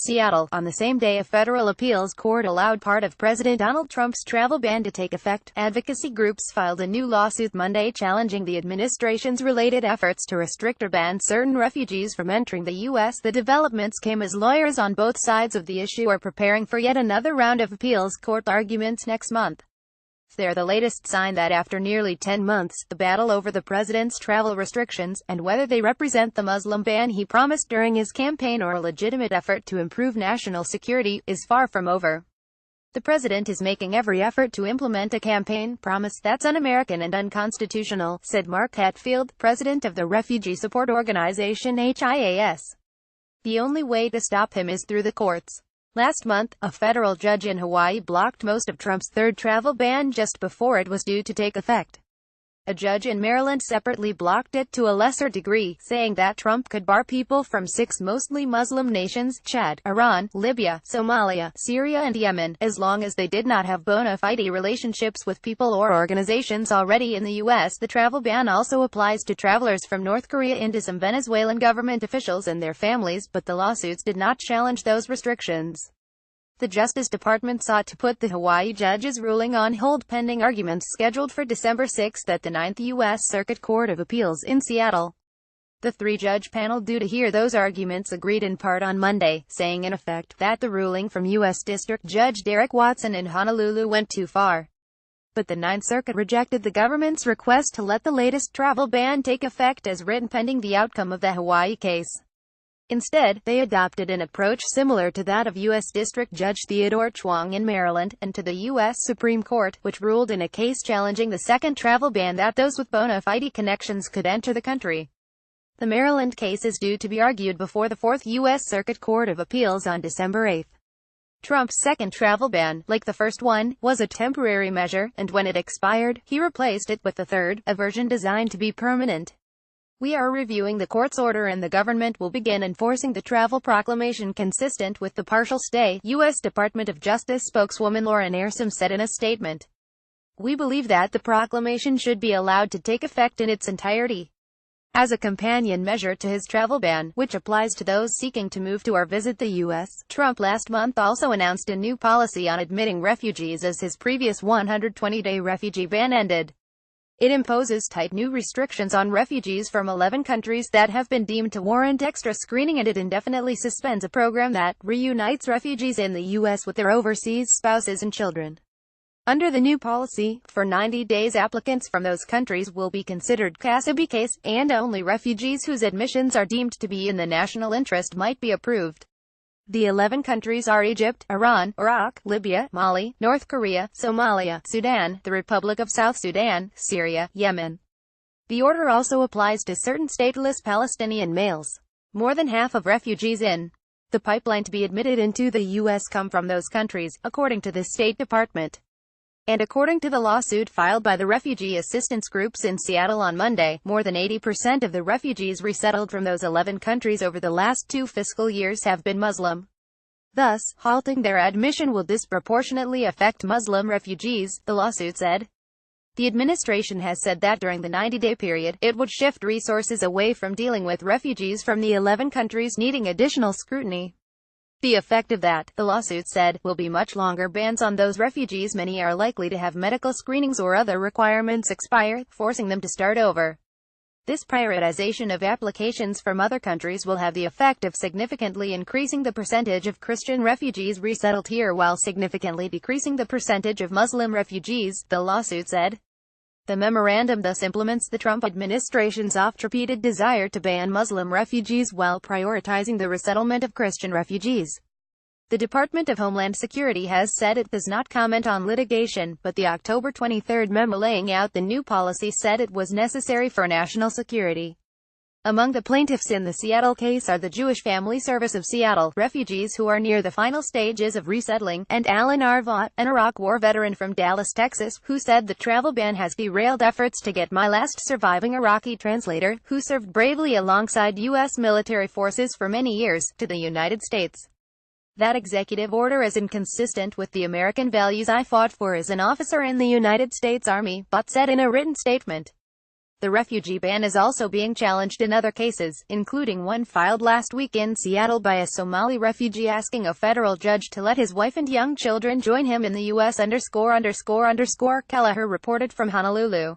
Seattle. On the same day, a federal appeals court allowed part of President Donald Trump's travel ban to take effect. Advocacy groups filed a new lawsuit Monday challenging the administration's related efforts to restrict or ban certain refugees from entering the U.S. The developments came as lawyers on both sides of the issue are preparing for yet another round of appeals court arguments next month. They're the latest sign that after nearly 10 months, the battle over the president's travel restrictions, and whether they represent the Muslim ban he promised during his campaign or a legitimate effort to improve national security, is far from over. The president is making every effort to implement a campaign promise that's un-American and unconstitutional, said Mark Hatfield, president of the refugee support organization HIAS. The only way to stop him is through the courts. Last month, a federal judge in Hawaii blocked most of Trump's third travel ban just before it was due to take effect. A judge in Maryland separately blocked it to a lesser degree, saying that Trump could bar people from 6 mostly Muslim nations, Chad, Iran, Libya, Somalia, Syria and Yemen, as long as they did not have bona fide relationships with people or organizations already in the U.S. The travel ban also applies to travelers from North Korea and to some Venezuelan government officials and their families, but the lawsuits did not challenge those restrictions. The Justice Department sought to put the Hawaii judge's ruling on hold pending arguments scheduled for December 6 at the 9th U.S. Circuit Court of Appeals in Seattle. The 3-judge panel due to hear those arguments agreed in part on Monday, saying in effect that the ruling from U.S. District Judge Derek Watson in Honolulu went too far. But the Ninth Circuit rejected the government's request to let the latest travel ban take effect as written pending the outcome of the Hawaii case. Instead, they adopted an approach similar to that of U.S. District Judge Theodore Chuang in Maryland, and to the U.S. Supreme Court, which ruled in a case challenging the second travel ban that those with bona fide connections could enter the country. The Maryland case is due to be argued before the 4th U.S. Circuit Court of Appeals on December 8. Trump's second travel ban, like the first one, was a temporary measure, and when it expired, he replaced it with the third, a version designed to be permanent. We are reviewing the court's order and the government will begin enforcing the travel proclamation consistent with the partial stay, U.S. Department of Justice spokeswoman Lauren Airsom said in a statement. We believe that the proclamation should be allowed to take effect in its entirety. As a companion measure to his travel ban, which applies to those seeking to move to or visit the U.S., Trump last month also announced a new policy on admitting refugees as his previous 120-day refugee ban ended. It imposes tight new restrictions on refugees from 11 countries that have been deemed to warrant extra screening, and it indefinitely suspends a program that reunites refugees in the U.S. with their overseas spouses and children. Under the new policy, for 90 days applicants from those countries will be considered cas, and only refugees whose admissions are deemed to be in the national interest might be approved. The 11 countries are Egypt, Iran, Iraq, Libya, Mali, North Korea, Somalia, Sudan, the Republic of South Sudan, Syria, Yemen. The order also applies to certain stateless Palestinian males. More than half of refugees in the pipeline to be admitted into the U.S. come from those countries, according to the State Department. And according to the lawsuit filed by the refugee assistance groups in Seattle on Monday, more than 80% of the refugees resettled from those 11 countries over the last 2 fiscal years have been Muslim. Thus, halting their admission will disproportionately affect Muslim refugees, the lawsuit said. The administration has said that during the 90-day period, it would shift resources away from dealing with refugees from the 11 countries needing additional scrutiny. The effect of that, the lawsuit said, will be much longer bans on those refugees. Many are likely to have medical screenings or other requirements expire, forcing them to start over. This prioritization of applications from other countries will have the effect of significantly increasing the percentage of Christian refugees resettled here while significantly decreasing the percentage of Muslim refugees, the lawsuit said. The memorandum thus implements the Trump administration's oft-repeated desire to ban Muslim refugees while prioritizing the resettlement of Christian refugees. The Department of Homeland Security has said it does not comment on litigation, but the October 23 memo laying out the new policy said it was necessary for national security. Among the plaintiffs in the Seattle case are the Jewish Family Service of Seattle, refugees who are near the final stages of resettling, and Alan Arvat, an Iraq War veteran from Dallas, Texas, who said the travel ban has derailed efforts to get my last surviving Iraqi translator, who served bravely alongside U.S. military forces for many years, to the United States. That executive order is inconsistent with the American values I fought for as an officer in the United States Army, Bott said in a written statement. The refugee ban is also being challenged in other cases, including one filed last week in Seattle by a Somali refugee asking a federal judge to let his wife and young children join him in the U.S. Kelleher reported from Honolulu.